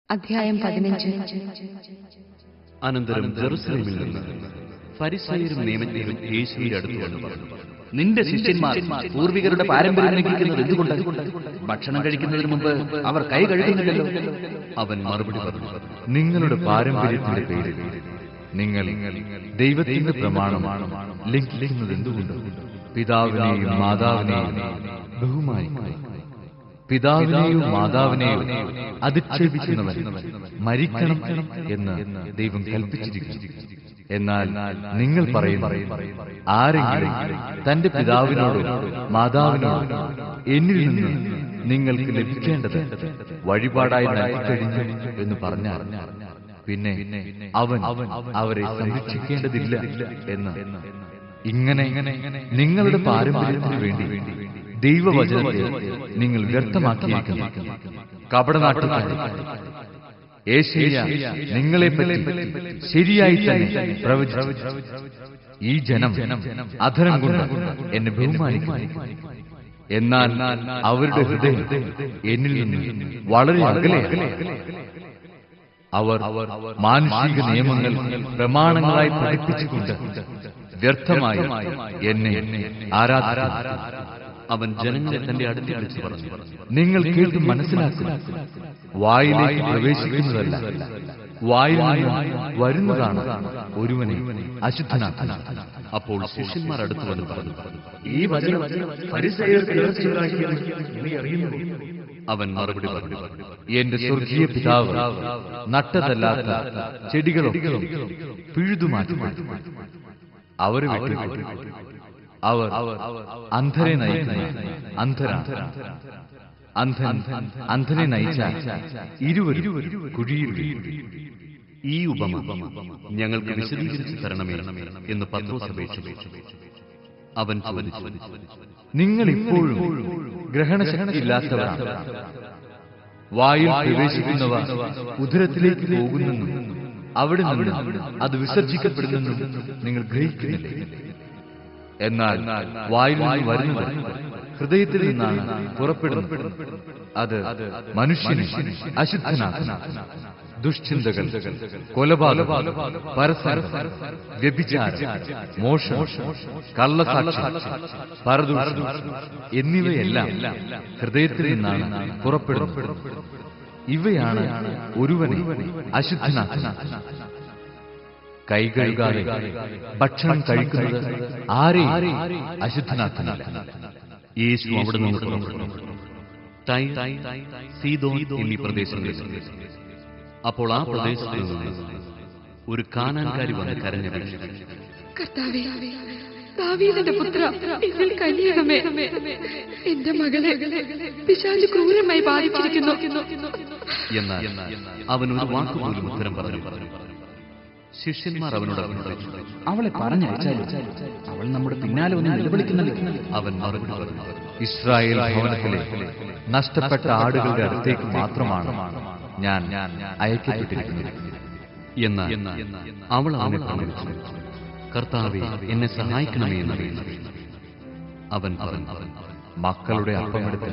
അധ്യായം 15. അനന്തരം ജെറുസലേമിൽ നിന്ന് ഫരിസയരും നിയമജ്ഞരും യേശുവിന്റെ അടുത്ത് വന്നു പറഞ്ഞു, നിന്റെ ശിഷ്യന്മാർ പൂർവികരുടെ പാരമ്പര്യം ലംഘിക്കുന്നത് എന്തുകൊണ്ട്? ഭക്ഷണം കഴിക്കുന്നതിന് മുമ്പ് അവർ കൈ കഴുകുന്നില്ലല്ലോ. അവൻ മറുപടി പറഞ്ഞു, നിങ്ങളുടെ പാരമ്പര്യത്തിന്റെ പേരിൽ നിങ്ങൾ ദൈവത്തിന്റെ പ്രമാണമാണ് ലംഘിക്കുന്നത് എന്തുകൊണ്ട്? പിതാവിനെയും മാതാവിനെയും ബഹുമാനിക്കുക. പിതാവിനെയും മാതാവിനെയും അധിക്ഷേപിക്കുന്നവൻ മരിക്കണം എന്ന് ദൈവം കൽപ്പിച്ചിരിക്കുന്നു. എന്നാൽ നിങ്ങൾ പറയുന്നു, ആരെങ്കിലും തന്റെ പിതാവിനോടോ മാതാവിനോടോ എന്നിൽ നിന്ന് നിങ്ങൾക്ക് ലഭിക്കേണ്ടത് വഴിപാടായി നൽകിക്കഴിഞ്ഞു എന്ന് പറഞ്ഞാൽ പിന്നെ അവൻ അവരെ സംരക്ഷിക്കേണ്ടതില്ല എന്ന്. ഇങ്ങനെ നിങ്ങളുടെ പാരമ്പര്യത്തിനു വേണ്ടി ദൈവവചനത്തെ നിങ്ങൾ വ്യർത്ഥമാക്കിയിരിക്കുന്നു. കപടനാട്ടുകാരെ, യേശയ്യാ നിങ്ങളെപ്പറ്റി ശരിയായി തന്നെ പ്രവചിച്ചു. ഈ ജനം അധരം കൊണ്ട് എന്നെ ബഹുമാനിക്കുന്നു, എന്നാൽ അവരുടെ ഹൃദയം എന്നിൽ നിന്ന് വളരെ അകലെയാണ്. അവർ മാനുഷിക നിയമങ്ങൾ പ്രമാണങ്ങളായി പഠിപ്പിച്ചുകൊണ്ട് വ്യർത്ഥമായി എന്നെ ആരാധിക്കുന്നു. അവൻ ജനങ്ങളെ തന്റെ അടുത്ത് വിളിച്ചു പറഞ്ഞു, നിങ്ങൾ കേട്ട് മനസ്സിലാക്കുക. വായിലേക്ക് പ്രവേശിക്കുന്നതല്ല, വായിൽ നിന്ന് വരുന്നതാണ് ഒരുവനെ അശുദ്ധനാക്കുന്നത്. അപ്പോൾ ശിഷ്യന്മാർ അടുത്ത് വന്ന് പറഞ്ഞു, ഈ വചനം ഫരിസയർക്ക് നേർച്ചയുണ്ടാക്കിയെന്ന് നീ അറിയുന്നു. അവൻ മറുപടി പറഞ്ഞു, എന്റെ സ്വർഗീയ പിതാവ് നട്ടതല്ലാത്ത ചെടികളൊക്കെ പിഴുതുമാറ്റി അവരെ വിട്ടു. അവർ അന്ധരെ നയിക്കുന്ന അന്ധരാണ്. അന്ധനെ നയിച്ച ഇരുവരും കുഴിയിൽ വീഴും. ഈ ഉപമ ഞങ്ങൾക്ക് വിശദീകരിച്ചു തരണമേ എന്ന് പത്രോസ് അപേക്ഷിച്ചു. അവൻ ചോദിച്ചു, നിങ്ങൾ ഇപ്പോഴും ഗ്രഹണശക്തിയില്ലാത്തവരാണ്. വായിൽ പ്രവേശിക്കുന്നവ ഉദരത്തിലേക്ക് പോകുന്നെന്നും അവിടെ നിന്ന് അത് വിസർജിക്കപ്പെടുന്നെന്നും നിങ്ങൾ ഗ്രഹിക്കുന്നില്ലേ? എന്നാൽ വായിൽ നിന്ന് വരുന്നത് ഹൃദയത്തിൽ നിന്നാണ് പുറപ്പെടുന്നത്. അത് മനുഷ്യനെ അശുദ്ധനാക്കുന്നു. ദുഷ്ചിന്തകൾ, കൊലപാതകം, പരസംഗം, വ്യഭിചാരം, മോഷണം, കള്ളസാക്ഷ്യം, പരദൂഷണം എന്നിവയെല്ലാം ഹൃദയത്തിൽ നിന്നാണ് പുറപ്പെടുന്നത്. ഇവയാണ് ഒരുവനെ അശുദ്ധനാക്കുന്നത്. കൈ കഴുകാതെ ഭക്ഷണം കഴിക്കുന്നത് ആരെയും അശുദ്ധനാക്കുന്നില്ല. യേശു അവിടെ നിന്ന് പുറപ്പെട്ടു ടൈർ, സീദോൻ എന്നീ പ്രദേശങ്ങളിൽ. അപ്പോൾ ആ പ്രദേശത്ത് നിന്ന് ഒരു കാനാൻകാരി വന്ന് കരഞ്ഞപേക്ഷിച്ചു, കർത്താവേ, ദാവീദിന്റെ പുത്ര, എന്നിൽ കനിയണമേ. എന്റെ മകളെ പിശാച് ക്രൂരമായി ബാധിച്ചിരിക്കുന്നു. എന്നാൽ അവൻ ഒരു വാക്കുപോലും ഉത്തരം പറഞ്ഞു. ശിഷ്യന്മാർ അവനോട് അപേക്ഷിച്ചു, അവളെ പറഞ്ഞയച്ചാലും അവൾ നമ്മുടെ പിന്നാലെ ഒന്ന് നിലവിളിക്കുന്നല്ലോ. അവൻ മറുപടി പറഞ്ഞു, ഇസ്രായേൽ ഭവനത്തിലെ നഷ്ടപ്പെട്ട ആടുകളുടെ അടുത്തേക്ക് മാത്രമാണ് ഞാൻ അയക്കപ്പെട്ടിരിക്കുന്നത്. എന്നാൽ അവൾ അവനെ പ്രണയിച്ചു, കർത്താവേ, എന്നെ സഹായിക്കണമേ എന്നറിയുന്നു. അവൻ മക്കളുടെ അപ്പമെടുത്ത്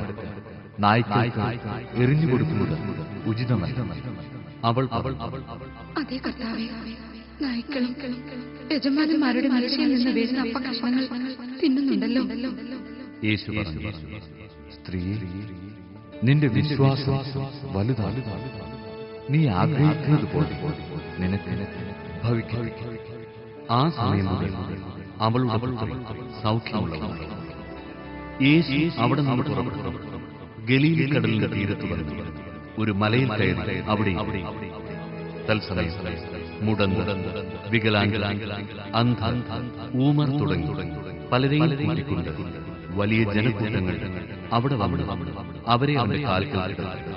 നായ്ക്കൾക്ക് എറിഞ്ഞു കൊടുക്കുന്നത് ഉചിതമല്ല. അവൾ അതേ കർത്താവേ, നായ്ക്കളും യജമാനന്മാരുടെ മനുഷ്യയിൽ നിന്ന് വീഴുന്ന അപ്പകഷ്ണങ്ങൾ തിന്നുന്നുണ്ടല്ലോ. യേശു പറഞ്ഞു, സ്ത്രീയെ, നിന്റെ വിശ്വാസം വലുതാണ്. നീ ആഗ്രഹിക്കുന്നത് പോലെ നിനക്ക് ഭവിക്കും. ആ സമയം മുതൽ അവളുടെ പുത്രി സൗഖ്യമുള്ളവളായി. യേശു അവിടെ നിന്ന് പുറപ്പെട്ടു ഗലീലി കടലിന്റെ തീരത്ത് വന്നു ഒരു മലയിൽ കയറി അവിടെ തത്സമയം മുടന്ത്, വികലാംഗ, അന്ധ, ഊമർ തുടങ്ങി പലരെയും കൂട്ടിക്കൊണ്ട് വലിയ ജനക്കൂട്ടങ്ങൾ അവിടെ വന്നു അവരെ അവന്റെ കാൽക്കൽ കിടത്തി.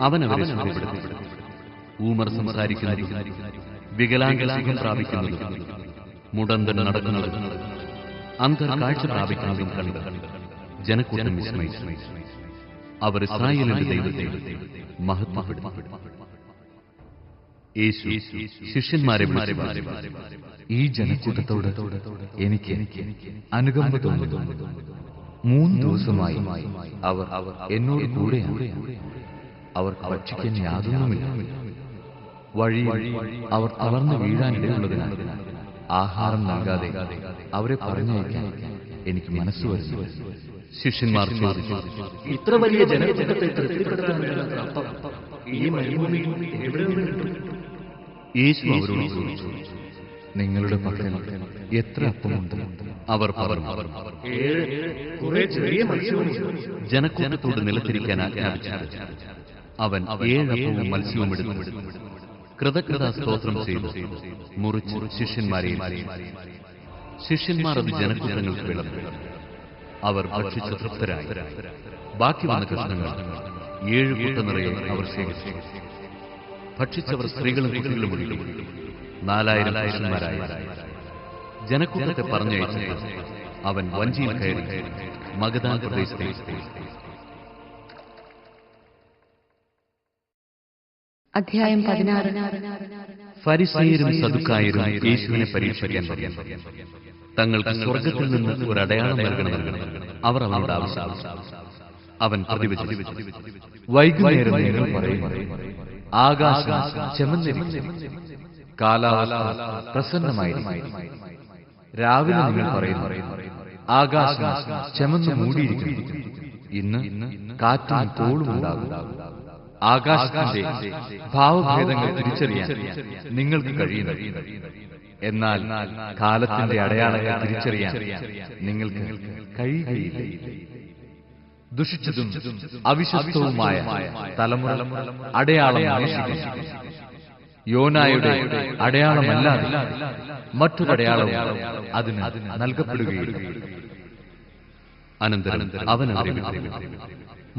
അവൻ അവരെ സുഖപ്പെടുത്തി. ഊമർ സംസാരിക്കുന്നതും വികലാംഗ സുഖം പ്രാപിക്കുന്നതും മുടന്തൻ നടക്കുന്നതും അന്ധർ കാഴ്ച പ്രാപിക്കുന്നതും കണ്ട് ജനക്കൂട്ടം വിസ്മയിച്ചു. അവർ ഇസ്രായേലിന്റെ ദൈവത്തെ മഹത്വപ്പെടുത്തി. യേശു ശിഷ്യന്മാരെ വിളിച്ചു, ഈ ജനക്കൂട്ടത്തോട് എനിക്ക് അനുകമ്പ തോന്നുന്നു. 3 ദിവസമായി അവർ എന്നോട് കൂടെയാണ്. അവർക്ക് ഭക്ഷിക്കാൻ യാതൊന്നുമില്ല. വഴിയിൽ അവർ തളർന്നു വീഴാനിടയുള്ളതിനാൽ ആഹാരം നൽകാതെ അവരെ പറഞ്ഞയക്കാൻ എനിക്ക് മനസ്സ് വരുന്നു. ശിഷ്യന്മാർ ചോദിച്ചു, ഇത്ര വലിയ ജനക്കൂട്ടത്തെ തൃപ്തിപ്പെടുത്താനുള്ള അപ്പം ഈ മരുഭൂമിയിൽ എവിടെ നിന്ന് കിട്ടും? യേശു അവരോട് ചോദിച്ചു, നിങ്ങളുടെ പക്കൽ എത്ര അപ്പമുണ്ട്? അവർ പറഞ്ഞു, 7 കുറെ ചെറിയ മത്സ്യമുണ്ട്. ജനക്കൂട്ടത്തോട് നിലത്തിരിക്കാൻ ആജ്ഞാപിച്ചു. അവൻ 7 അപ്പവും മത്സ്യവും എടുത്തു കൃതജ്ഞതാ സ്തോത്രം ചെയ്തു മുറിച്ച് ശിഷ്യന്മാരെ ശിഷ്യന്മാർ അത് ജനക്കൂട്ടങ്ങൾക്ക് വിളമ്പി. അവർ ഭക്ഷിച്ച് തൃപ്തരായി. ബാക്കി വന്ന കഷ്ണങ്ങൾ 7 കുട്ട നിറയെ അവർ ശേഖരിച്ചു. ഭക്ഷിച്ചവർ സ്ത്രീകളും കുട്ടികളും ഒഴികെ 4000 പുരുഷന്മാരായി. ജനക്കൂട്ടത്തെ പറഞ്ഞയച്ചു അവൻ വഞ്ചിയിൽ കയറി മഗദാൻ പ്രദേശത്തേക്ക്. അധ്യായം 16. ഫരിസേയരും സദുക്കായരും യേശുവിനെ പരീക്ഷിക്കാൻ തുടങ്ങി. തങ്ങൾക്ക് സ്വർഗത്തിൽ നിന്ന് ഒരു അടയാളം നൽകണമെന്ന് അവർ അവനോട് ആവശ്യപ്പെട്ടു. അവൻ പ്രതിവചിച്ചു, വൈകുന്നേരം നിങ്ങൾ പറയും, ആകാശം ചെമന്നിരിക്കും, കാലാവസ്ഥ പ്രസന്നമായിരിക്കും. രാവിലെ നിങ്ങൾ പറയുന്നു, ആകാശം ചെമന്ന് മൂടിയിരിക്കും, ഇന്ന് കാറ്റും കോളും ഉണ്ടാകും. ആകാശത്തിന്റെ ഭാവഭേദങ്ങൾ തിരിച്ചറിയാൻ നിങ്ങൾക്ക് കഴിയുന്നു. എന്നാൽ കാലത്തിന്റെ അടയാളങ്ങൾ തിരിച്ചറിയാൻ നിങ്ങൾക്ക് കഴിയുകയില്ല. ദുഷിച്ചതും അവിശ്വസ്തവുമായ തലമുറ അടയാളം അന്വേഷിക്കുന്നു. യോനായുടെ അടയാളമല്ലാതെ മറ്റൊരടയാളവും അതിന് നൽകപ്പെടുകയില്ല. അനന്തരം അവൻ അവരെ വിട്ടു.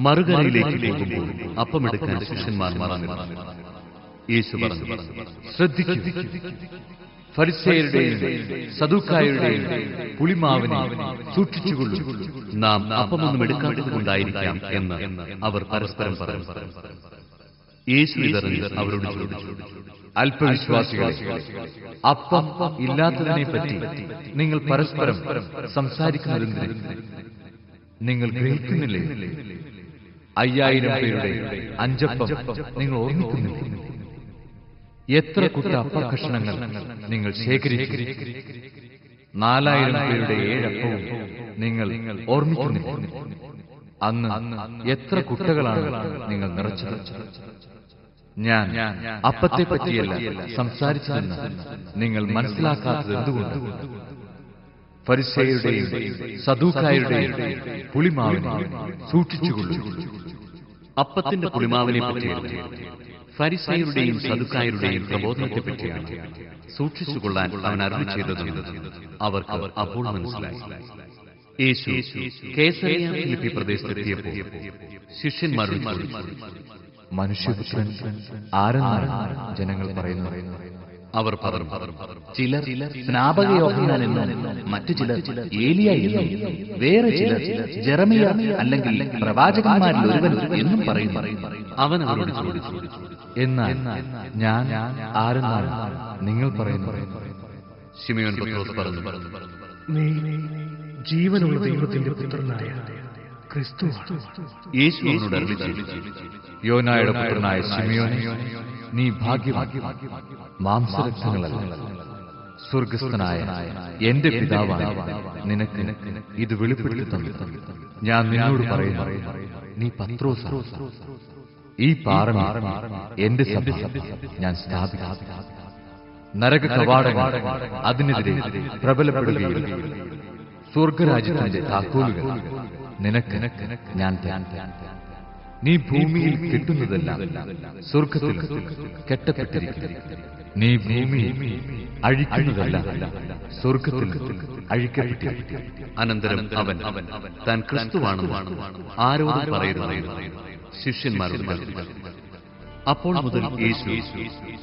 മറുകരയിലേക്ക് പോകുമ്പോൾ അപ്പമെടുക്കാൻ ശിഷ്യന്മാർ മറന്നു. യേശു പറഞ്ഞു, ശ്രദ്ധിക്കൂ, ഫരിസേയരുടെയും സദുക്കായരുടെയും പുളിമാവിനെ സൂക്ഷിച്ചുകൊള്ളൂ. നാം അപ്പമൊന്നും എടുക്കാത്തത് കൊണ്ടായിരിക്കാം എന്ന് അവർ പരസ്പരം പറഞ്ഞു. യേശു ഇതറിഞ്ഞ് അവരോട് ചോദിച്ചു, അല്പവിശ്വാസികളെ, അപ്പം ഇല്ലാത്തതിനെ പറ്റി നിങ്ങൾ പരസ്പരം സംസാരിക്കുന്നതെന്തിന്? നിങ്ങൾ ഗ്രഹിക്കുന്നില്ലേ? 5000 പേരുടെ 5 അപ്പം നിങ്ങൾ ഓർമ്മിക്കുന്നില്ലേ? എത്ര കുട്ട അപ്പക്കഷണങ്ങൾ നിങ്ങൾ ശേഖരിച്ചു? 4000 പേരുടെ 7 അപ്പവും നിങ്ങൾ ഓർമ്മിക്കുന്നില്ല? അന്ന് എത്ര കുട്ടകളാണ് നിങ്ങൾ നിറച്ചത്? ഞാൻ അപ്പത്തെ പറ്റിയല്ല സംസാരിച്ചതെന്ന് നിങ്ങൾ മനസ്സിലാക്കാത്തത് എന്തുകൊണ്ട്? ഫരിസേയരുടെയും സദൂക്കായരുടെയും പുളിമാവിനെ സൂക്ഷിച്ചുകൊള്ളൂ. അപ്പത്തിന്റെ പുളിമാവിനെ പറ്റിയാണ്. ഫരിസേയരുടെയും സദുക്കായരുടെയും പ്രബോധനത്തെ പറ്റിയാണ് സൂക്ഷിച്ചുകൊള്ളാൻ അവൻ അരുളി ചെയ്തതെന്ന് അവർക്ക് അപ്പോൾ മനസ്സിലായി. യേശു കേസറിയ ഫിലിപ്പി പ്രദേശത്തെത്തിയപ്പോൾ ശിഷ്യന്മാരോട് ചോദിച്ചു, മനുഷ്യപുത്രൻ ആരെന്നാണ് ജനങ്ങൾ പറയുന്നത്? അവർ പറഞ്ഞു, ചിലർ സ്നാപക യോഹന്നാൻ എന്നും മറ്റു ചിലർ ഏലിയ എന്നും വേറെ ചിലർ ജെറമിയ അല്ലെങ്കിൽ പ്രവാചകന്മാരിൽ ഒരുവൻ എന്നും പറയുന്നു. അവൻ അവരോട് ചോദിച്ചു, എന്നാൽ ഞാൻ ആരെന്നാണ് നിങ്ങൾ പറയുന്നത്? ശിമയോൻ പത്രോസ് പറഞ്ഞു, നീ ജീവനുള്ള ദൈവത്തിന്റെ പുത്രനായ ക്രിസ്തു. യേശു അവനോട് അരുളി ചെയ്തു, യോനായുടെ പുത്രനായ ശിമയോനെ, നീ ഭാഗ്യവാൻ. മാംസരക്തങ്ങളല്ല, സ്വർഗസ്ഥനായ എന്റെ പിതാവാണ് നിനക്ക് ഇത് വെളിപ്പെടുത്തി തന്നത്. ഞാൻ നിന്നോട് പറയുന്നു, നീ പത്രോസ്. ഈ പാറമേൽ എന്റെ സഭ ഞാൻ സ്ഥാപിക്കും. നരക കവാടങ്ങൾ അതിനെതിരെ പ്രബലപ്പെടുകയില്ല. സ്വർഗരാജ്യത്തിന്റെ താക്കോലുകൾ നിനക്ക് ഞാൻ തരാം. നീ ഭൂമിയിൽ കെട്ടുന്നതെല്ലാം സ്വർഗത്തിൽ കെട്ടപ്പെട്ടിരിക്കും. നീ ഭൂമിയിൽ അഴിക്കുന്നതെല്ലാം സ്വർഗത്തിൽ അഴിക്കപ്പെട്ടിരിക്കും. അനന്തരം അവൻ താൻ ക്രിസ്തുവാണെന്ന് ആരോടും പറയരുത് ശിഷ്യന്മാരോട് പറഞ്ഞു. അപ്പോൾ മുതൽ യേശു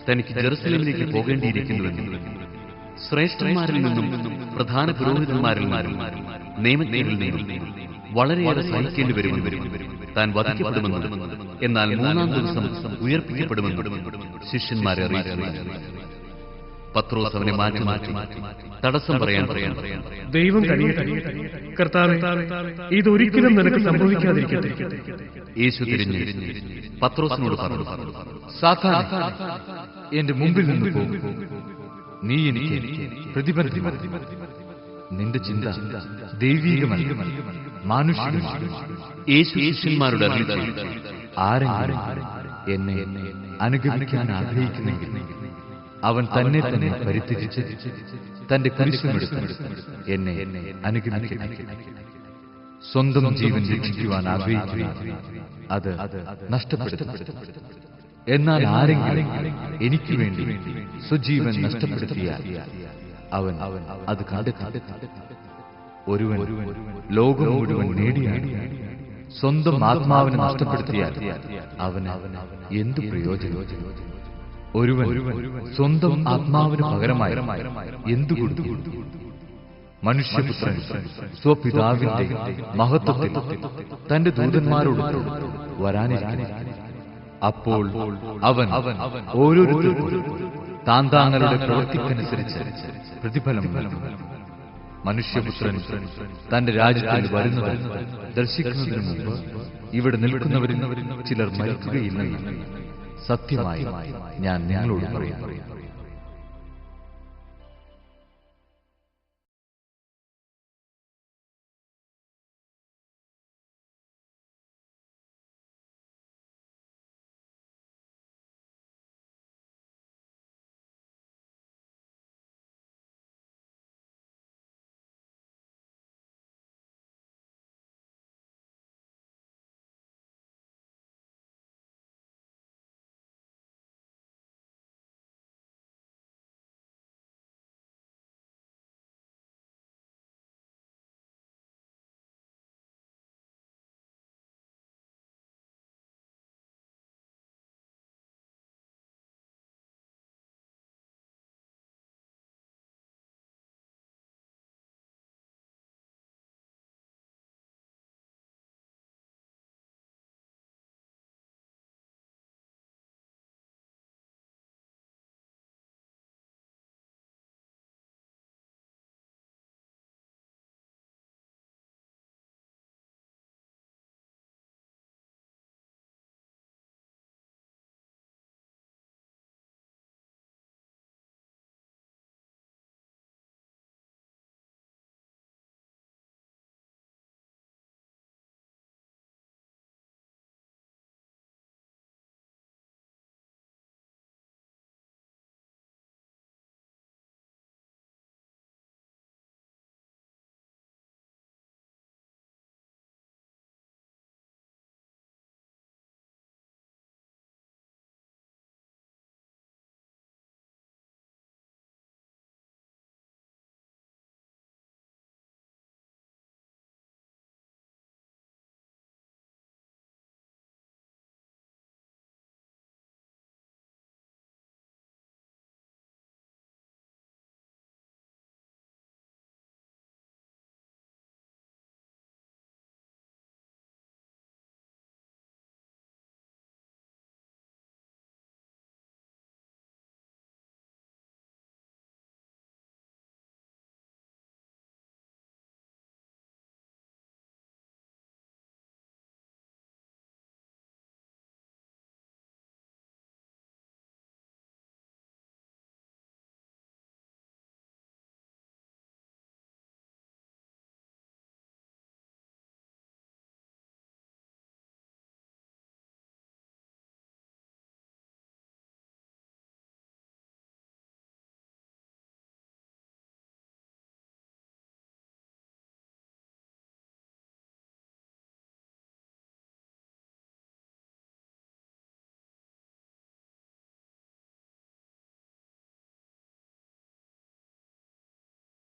തനിക്ക് ജെറുസലേമിലേക്ക് പോകേണ്ടിയിരിക്കുന്നുവെന്നും ശ്രേഷ്ഠന്മാരിൽ നിന്നും പ്രധാന പുരോഹിതന്മാരിൽ നിന്നും നിയമജ്ഞരിൽ നിന്നും വളരെയേറെ സഹിക്കേണ്ടി വരുമെന്നും താൻ വധിക്കപ്പെടുമെന്നും എന്നാൽ 3-ാം ദിവസം ഉയർപ്പിക്കപ്പെടുമെന്നും ശിഷ്യന്മാരെ അറിയിച്ചു. പത്രോസ് അവനെ മാറ്റി തടസ്സം പറയാൻ ദൈവം കഴിയട്ടെ. കർത്താവേ, ഇതൊരിക്കലും നിനക്ക് സംഭവിക്കാതിരിക്കട്ടെ. യേശു തിരിഞ്ഞ് പത്രോസിനോട് പറഞ്ഞു, സാത്താനേ, എന്റെ മുമ്പിൽ നിന്ന് പോകും. നീ എനിക്ക് പ്രതിബന്ധമാണ്. നിന്റെ ചിന്ത ദൈവീകമല്ല, മാനുഷികമാണ്. യേശു ശിഷ്യന്മാരുടെ അരുളിച്ചെയ്തു, ആരെങ്കിലും എന്നെ അനുഗമിക്കാൻ ആഗ്രഹിക്കുന്നെങ്കിൽ അവൻ തന്നെ തന്നെ പരിത്യജിച്ച് തന്റെ കുരിശുമെടുത്ത് എന്നെ അനുഗമിക്കണം. സ്വന്തം ജീവൻ രക്ഷിക്കുവാൻ ആഗ്രഹിക്കുന്ന അത് നഷ്ടപ്പെടുത്തും. എന്നാൽ ആരെങ്കിലും എനിക്ക് വേണ്ടി സ്വജീവൻ നഷ്ടപ്പെടുത്തിയാൽ അവൻ അത് കണ്ടെത്തും. ഒരുവൻ ലോകം മുഴുവൻ നേടിയാൽ സ്വന്തം ആത്മാവിനെ നഷ്ടപ്പെടുത്തിയാൽ അവന് എന്തു പ്രയോജനം? ഒരുവൻ സ്വന്തം ആത്മാവിന് പകരമായി എന്തു കൊടുത്തു? മനുഷ്യപുത്രൻ സ്വപിതാവിന്റെ മഹത്വത്തിൽ തന്റെ ദൂതന്മാരോട് വരാനിരിക്കുന്നു. അപ്പോൾ അവൻ ഓരോരുത്തർക്കും താന്താങ്ങളുടെ പ്രവൃത്തിക്കനുസരിച്ച് പ്രതിഫലം നൽകും. മനുഷ്യപുത്രൻ തന്റെ രാജ്യത്തിൽ വരുന്നത് ദർശിക്കുന്നതിന് മുമ്പ് ഇവിടെ നിൽക്കുന്നവരിൽ ചിലർ മരിക്കുകയില്ലെന്ന് സത്യമായി ഞാൻ നിങ്ങളോട് പറയുന്നു.